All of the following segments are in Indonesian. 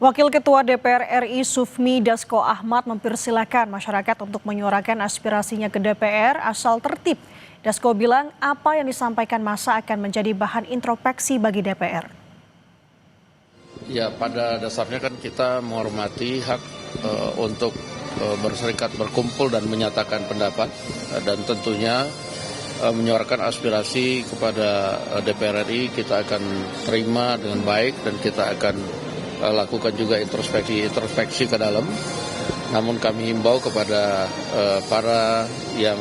Wakil Ketua DPR RI Sufmi Dasko Ahmad mempersilahkan masyarakat untuk menyuarakan aspirasinya ke DPR asal tertib. Dasko bilang apa yang disampaikan massa akan menjadi bahan introspeksi bagi DPR. Ya, pada dasarnya kan kita menghormati hak untuk berserikat, berkumpul dan menyatakan pendapat, dan tentunya menyuarakan aspirasi kepada DPR RI kita akan terima dengan baik dan kita akan lakukan juga introspeksi ke dalam. Namun kami himbau kepada para yang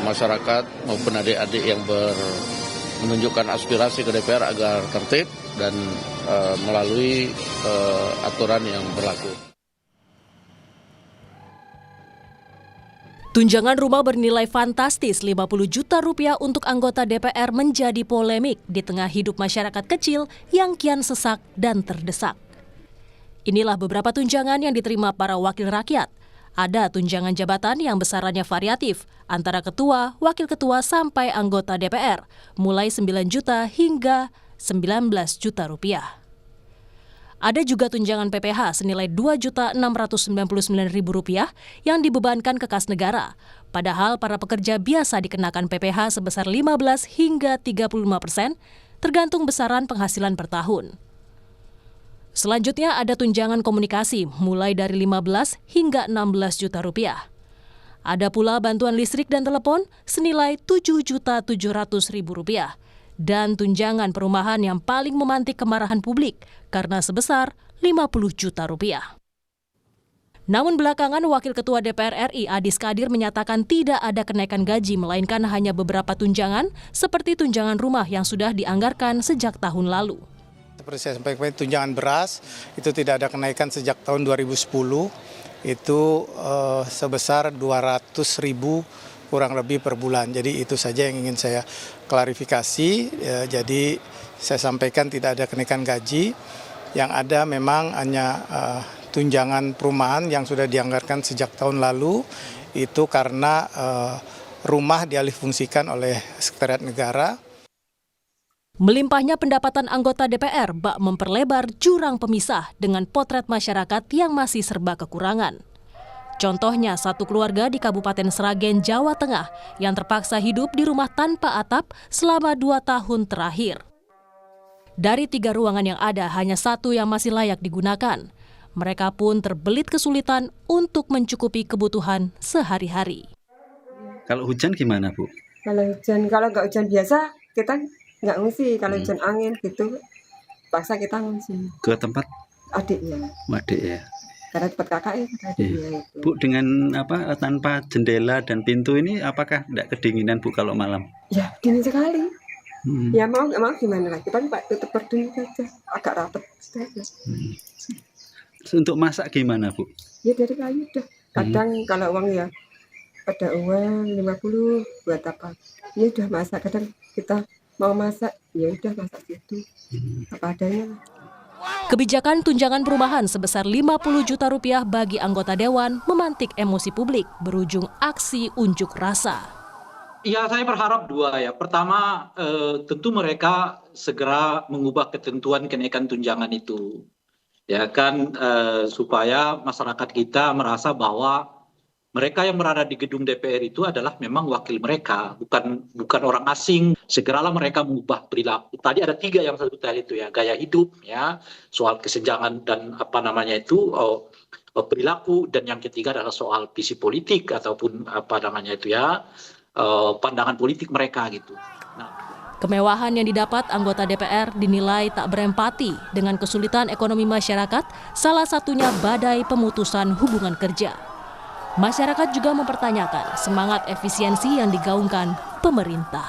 masyarakat maupun adik-adik yang menunjukkan aspirasi ke DPR agar tertib dan melalui aturan yang berlaku. Tunjangan rumah bernilai fantastis 50 juta rupiah untuk anggota DPR menjadi polemik di tengah hidup masyarakat kecil yang kian sesak dan terdesak. Inilah beberapa tunjangan yang diterima para wakil rakyat. Ada tunjangan jabatan yang besarannya variatif, antara ketua, wakil ketua sampai anggota DPR, mulai 9 juta hingga 19 juta rupiah. Ada juga tunjangan PPH senilai Rp2.699.000 yang dibebankan ke kas negara. Padahal para pekerja biasa dikenakan PPH sebesar 15 hingga 35%, tergantung besaran penghasilan per tahun. Selanjutnya ada tunjangan komunikasi mulai dari 15 hingga 16 juta rupiah. Ada pula bantuan listrik dan telepon senilai Rp7.700.000. Dan tunjangan perumahan yang paling memantik kemarahan publik karena sebesar Rp50 juta. Namun belakangan Wakil Ketua DPR RI Adis Kadir menyatakan tidak ada kenaikan gaji melainkan hanya beberapa tunjangan seperti tunjangan rumah yang sudah dianggarkan sejak tahun lalu. Seperti saya sampaikan, tunjangan beras itu tidak ada kenaikan sejak tahun 2010, itu sebesar 200.000 kurang lebih per bulan. Jadi itu saja yang ingin saya klarifikasi. Jadi saya sampaikan tidak ada kenaikan gaji. Yang ada memang hanya tunjangan perumahan yang sudah dianggarkan sejak tahun lalu. Itu karena rumah dialihfungsikan oleh Sekretariat Negara. Melimpahnya pendapatan anggota DPR bak memperlebar jurang pemisah dengan potret masyarakat yang masih serba kekurangan. Contohnya satu keluarga di Kabupaten Sragen, Jawa Tengah yang terpaksa hidup di rumah tanpa atap selama 2 tahun terakhir. Dari 3 ruangan yang ada, hanya 1 yang masih layak digunakan. Mereka pun terbelit kesulitan untuk mencukupi kebutuhan sehari-hari. Kalau hujan gimana, Bu? Kalau nggak hujan biasa, kita nggak ngungsi. Kalau hujan angin gitu, paksa kita ngungsi. Ke tempat? Adiknya. Adik ya. Karena tempat kakak ya, adiknya itu. Bu, dengan tanpa jendela dan pintu ini apakah tidak kedinginan, Bu, kalau malam? Ya, dingin sekali. Ya mau nggak mau gimana lagi, kan Pak tutup berdua saja, agak rapat saja. Untuk masak gimana, Bu? Ya dari kayu dah. Kadang kalau uang ya ada uang 50 buat apa? Ya udah masak. Kadang kita mau masak, ya udah masak situ. Apa adanya. Kebijakan tunjangan perumahan sebesar Rp50 juta bagi anggota Dewan memantik emosi publik berujung aksi unjuk rasa. Ya, saya berharap 2 ya. Pertama, tentu mereka segera mengubah ketentuan kenaikan tunjangan itu. Ya kan, supaya masyarakat kita merasa bahwa mereka yang berada di gedung DPR itu adalah memang wakil mereka, bukan orang asing. Segeralah mereka mengubah perilaku. Tadi ada 3 yang saya sebutkan itu ya, gaya hidup, ya, soal kesenjangan dan perilaku, dan yang ketiga adalah soal visi politik ataupun pandangan politik mereka gitu. Kemewahan yang didapat anggota DPR dinilai tak berempati dengan kesulitan ekonomi masyarakat, salah satunya badai pemutusan hubungan kerja. Masyarakat juga mempertanyakan semangat efisiensi yang digaungkan pemerintah.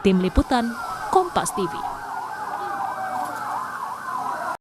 Tim Liputan, Kompas TV.